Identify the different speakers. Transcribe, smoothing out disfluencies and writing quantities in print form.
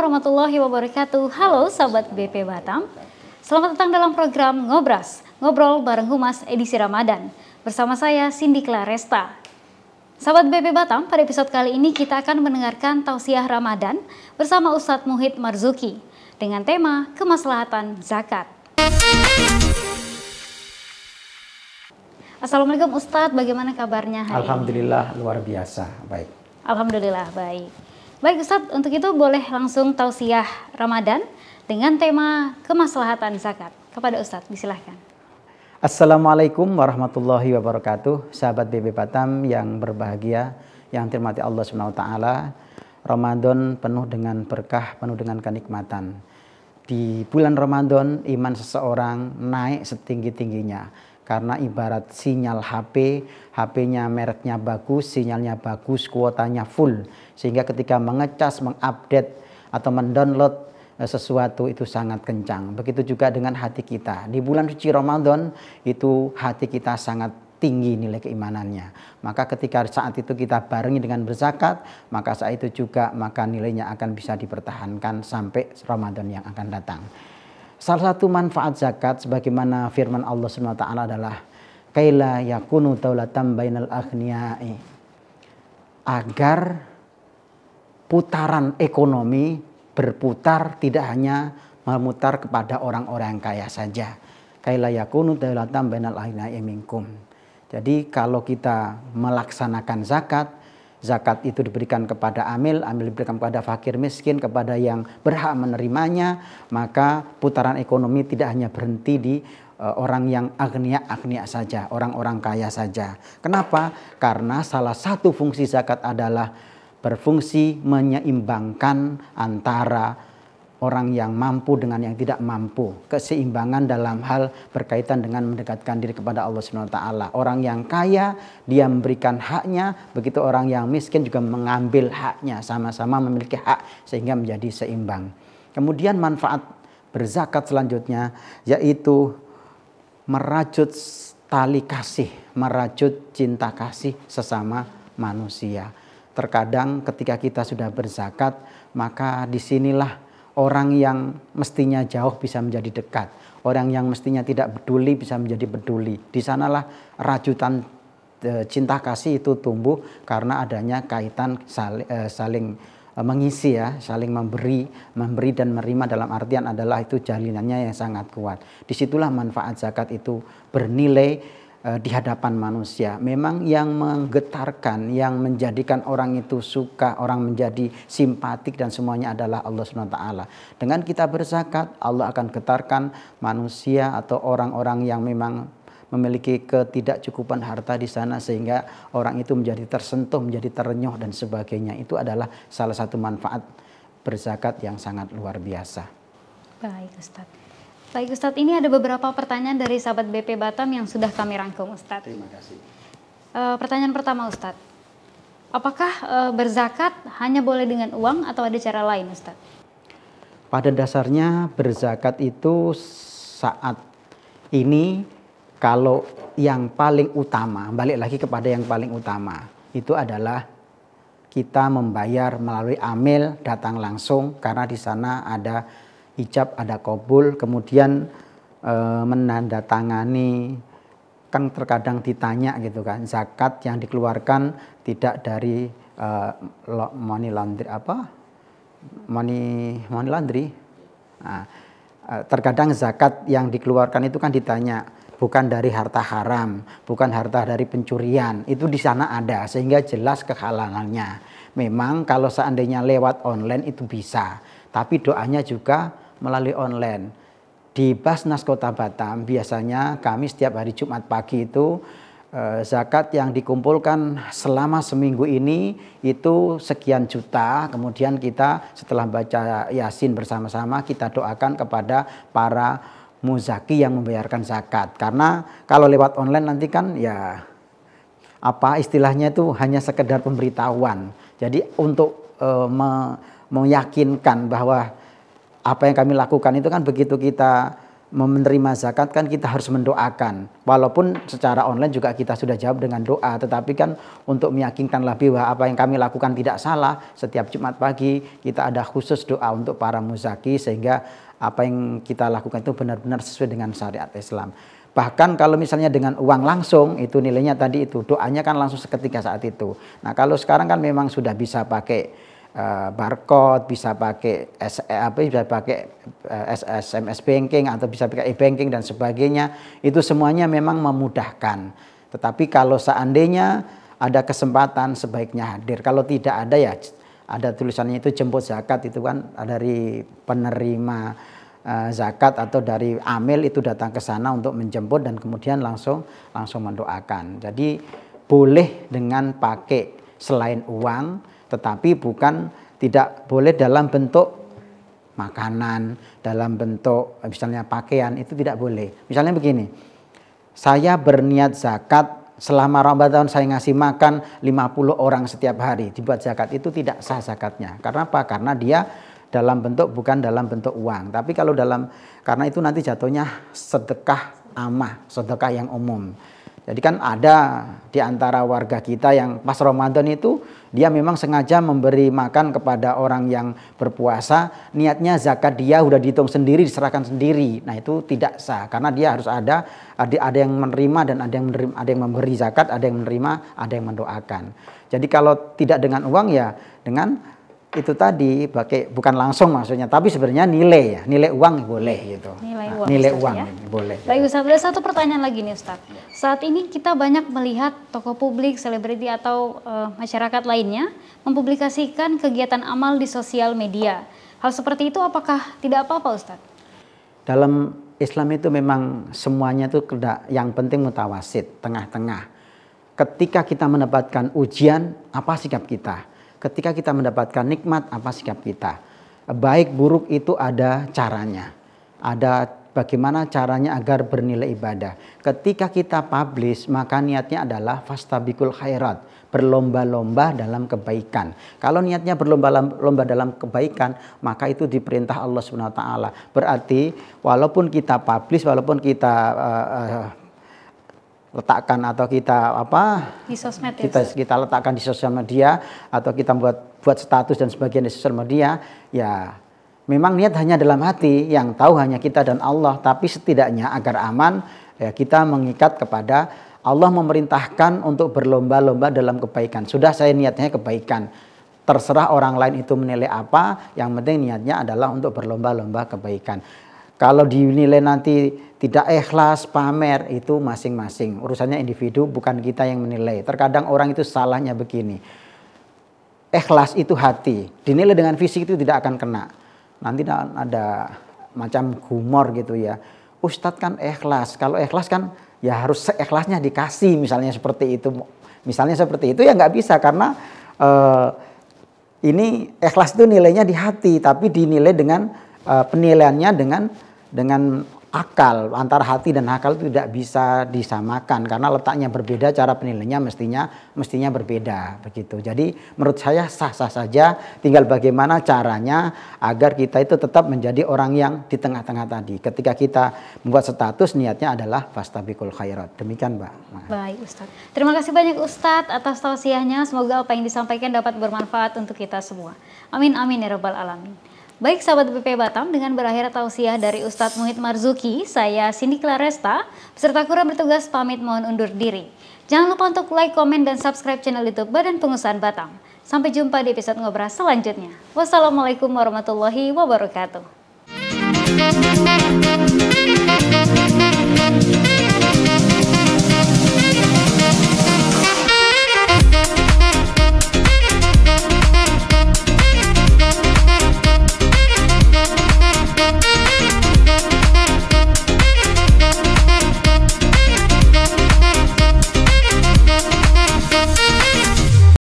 Speaker 1: warahmatullahi wabarakatuh. Halo sahabat BP Batam. Selamat datang dalam program Ngobras, ngobrol bareng Humas edisi Ramadan. Bersama saya Cindy Claresta. Sahabat BP Batam, pada episode kali ini kita akan mendengarkan tausiah Ramadan bersama Ustadz Muhid Marzuki dengan tema kemaslahatan zakat. Assalamualaikum Ustadz, bagaimana kabarnya hari
Speaker 2: Alhamdulillah ini? Luar biasa, baik.
Speaker 1: Alhamdulillah baik. Baik Ustadz, untuk itu boleh langsung tausiah Ramadan dengan tema kemaslahatan zakat. Kepada Ustadz, disilahkan.
Speaker 2: Assalamualaikum warahmatullahi wabarakatuh. Sahabat BP Batam yang berbahagia, yang dirahmati Allah SWT. Ramadan penuh dengan berkah, penuh dengan kenikmatan. Di bulan Ramadan, iman seseorang naik setinggi-tingginya. Karena ibarat sinyal HP, HP-nya mereknya bagus, sinyalnya bagus, kuotanya full. Sehingga ketika mengecas, mengupdate atau mendownload sesuatu itu sangat kencang. Begitu juga dengan hati kita. Di bulan suci Ramadan itu hati kita sangat tinggi nilai keimanannya. Maka ketika saat itu kita barengi dengan berzakat, maka saat itu juga maka nilainya akan bisa dipertahankan sampai Ramadan yang akan datang. Salah satu manfaat zakat sebagaimana firman Allah SWT adalah kaila yakunu daulatan bainal aghniyai, agar putaran ekonomi berputar tidak hanya memutar kepada orang-orang yang kaya saja. Kaila yakunu daulatan bainal aghniyai minkum. Jadi kalau kita melaksanakan zakat, zakat itu diberikan kepada amil diberikan kepada fakir miskin, kepada yang berhak menerimanya, maka putaran ekonomi tidak hanya berhenti di orang yang agniya saja, orang-orang kaya saja. Kenapa? Karena salah satu fungsi zakat adalah berfungsi menyeimbangkan antara orang yang mampu dengan yang tidak mampu. Keseimbangan dalam hal berkaitan dengan mendekatkan diri kepada Allah SWT. Orang yang kaya, dia memberikan haknya. Begitu orang yang miskin juga mengambil haknya. Sama-sama memiliki hak sehingga menjadi seimbang. Kemudian manfaat berzakat selanjutnya yaitu merajut tali kasih. Merajut cinta kasih sesama manusia. Terkadang ketika kita sudah berzakat, maka disinilah orang yang mestinya jauh bisa menjadi dekat. Orang yang mestinya tidak peduli bisa menjadi peduli. Di sanalah rajutan cinta kasih itu tumbuh karena adanya kaitan saling mengisi ya, saling memberi dan menerima, dalam artian adalah itu jalinannya yang sangat kuat. Disitulah manfaat zakat itu bernilai di hadapan manusia. Memang yang menggetarkan, yang menjadikan orang itu suka, orang menjadi simpatik dan semuanya adalah Allah SWT. Dengan kita berzakat, Allah akan getarkan manusia atau orang-orang yang memang memiliki ketidakcukupan harta di sana sehingga orang itu menjadi tersentuh, menjadi terenyuh dan sebagainya. Itu adalah salah satu manfaat berzakat yang sangat luar biasa.
Speaker 1: Baik Ustadz. Baik Ustadz, ini ada beberapa pertanyaan dari sahabat BP Batam yang sudah kami rangkum Ustadz.
Speaker 2: Terima kasih.
Speaker 1: Pertanyaan pertama Ustadz, apakah berzakat hanya boleh dengan uang atau ada cara lain Ustadz?
Speaker 2: Pada dasarnya berzakat itu saat ini kalau yang paling utama, balik lagi kepada yang paling utama, itu adalah kita membayar melalui amil, datang langsung karena di sana ada ijab, ada qabul, kemudian menandatangani. Kan terkadang ditanya gitu kan, zakat yang dikeluarkan tidak dari money laundry. Nah, terkadang zakat yang dikeluarkan itu kan ditanya bukan dari harta haram, bukan harta dari pencurian. Itu di sana ada sehingga jelas kehalalannya. Memang kalau seandainya lewat online itu bisa, tapi doanya juga melalui online. Di Basnas Kota Batam biasanya kami setiap hari Jumat pagi itu zakat yang dikumpulkan selama seminggu ini itu sekian juta. Kemudian kita setelah baca Yasin bersama-sama kita doakan kepada para muzaki yang membayarkan zakat. Karena kalau lewat online nanti kan ya apa istilahnya itu hanya sekedar pemberitahuan. Jadi untuk meyakinkan bahwa apa yang kami lakukan itu kan begitu kita menerima zakat kan kita harus mendoakan. Walaupun secara online juga kita sudah jawab dengan doa, tetapi kan untuk meyakinkan lebih bahwa apa yang kami lakukan tidak salah, setiap Jumat pagi kita ada khusus doa untuk para muzaki sehingga apa yang kita lakukan itu benar-benar sesuai dengan syariat Islam. Bahkan kalau misalnya dengan uang langsung, itu nilainya tadi itu, doanya kan langsung seketika saat itu. Nah kalau sekarang kan memang sudah bisa pakai barcode, bisa pakai SMS banking atau bisa pakai e-banking dan sebagainya. Itu semuanya memang memudahkan. Tetapi kalau seandainya ada kesempatan sebaiknya hadir. Kalau tidak ada ya ada tulisannya itu jemput zakat, itu kan dari penerima zakat atau dari amil itu datang ke sana untuk menjemput dan kemudian langsung mendoakan. Jadi boleh dengan pakai selain uang, tetapi tidak boleh dalam bentuk makanan, dalam bentuk misalnya pakaian, itu tidak boleh. Misalnya begini, saya berniat zakat selama Ramadan saya ngasih makan 50 orang setiap hari, dibuat zakat, itu tidak sah zakatnya. Karena apa? Karena dia bukan dalam bentuk uang. Tapi kalau karena itu nanti jatuhnya sedekah amah, sedekah yang umum. Jadi kan ada di antara warga kita yang pas Ramadan itu dia memang sengaja memberi makan kepada orang yang berpuasa, niatnya zakat dia udah dihitung sendiri, diserahkan sendiri. Nah itu tidak sah karena dia harus ada yang menerima dan ada yang memberi zakat, ada yang menerima, ada yang mendoakan. Jadi kalau tidak dengan uang ya dengan itu tadi bukan langsung maksudnya, tapi sebenarnya nilai uang boleh gitu. Nilai uang ya? Boleh.
Speaker 1: Baik Ustadz, ada satu pertanyaan lagi nih Ustadz. Saat ini kita banyak melihat tokoh publik, selebriti atau masyarakat lainnya mempublikasikan kegiatan amal di sosial media. Hal seperti itu apakah tidak apa-apa Ustadz?
Speaker 2: Dalam Islam itu memang semuanya itu yang penting mutawasid, tengah-tengah. Ketika kita mendapatkan ujian, apa sikap kita? Ketika kita mendapatkan nikmat, apa sikap kita? Baik buruk itu ada caranya. Ada bagaimana caranya agar bernilai ibadah. Ketika kita publish, maka niatnya adalah fastabiqul khairat, berlomba-lomba dalam kebaikan. Kalau niatnya berlomba-lomba dalam kebaikan, maka itu diperintah Allah Subhanahu wa taala. Berarti walaupun kita publish, walaupun kita letakkan atau kita
Speaker 1: di sosmed
Speaker 2: kita letakkan di sosial media atau kita buat status dan sebagainya di sosial media, ya memang niat hanya dalam hati, yang tahu hanya kita dan Allah, tapi setidaknya agar aman ya kita mengikat kepada Allah memerintahkan untuk berlomba-lomba dalam kebaikan. Sudah saya niatnya kebaikan. Terserah orang lain itu menilai apa, yang penting niatnya adalah untuk berlomba-lomba kebaikan. Kalau dinilai nanti tidak ikhlas, pamer, itu masing-masing. Urusannya individu, bukan kita yang menilai. Terkadang orang itu salahnya begini. Ikhlas itu hati. Dinilai dengan fisik itu tidak akan kena. Nanti ada macam humor gitu ya. Ustadz kan ikhlas. Kalau ikhlas kan ya harus seikhlasnya dikasih, misalnya seperti itu. Misalnya seperti itu ya nggak bisa karena ini ikhlas itu nilainya di hati, tapi dinilai dengan penilaiannya dengan akal. Antara hati dan akal itu tidak bisa disamakan karena letaknya berbeda, cara penilaiannya mestinya berbeda begitu. Jadi menurut saya sah-sah saja, tinggal bagaimana caranya agar kita itu tetap menjadi orang yang di tengah-tengah tadi. Ketika kita membuat status, niatnya adalah fastabiqul khairat. Demikian Mbak.
Speaker 1: Baik Ustadz. Terima kasih banyak Ustadz atas tausiahnya. Semoga apa yang disampaikan dapat bermanfaat untuk kita semua. Amin amin ya rabbal alamin. Baik sahabat BP Batam, dengan berakhir tausiah dari Ustadz Muhid Marzuki, saya Cindy Claresta, beserta kru bertugas pamit mohon undur diri. Jangan lupa untuk like, komen, dan subscribe channel YouTube Badan Pengusahaan Batam. Sampai jumpa di episode Ngobras selanjutnya. Wassalamualaikum warahmatullahi wabarakatuh.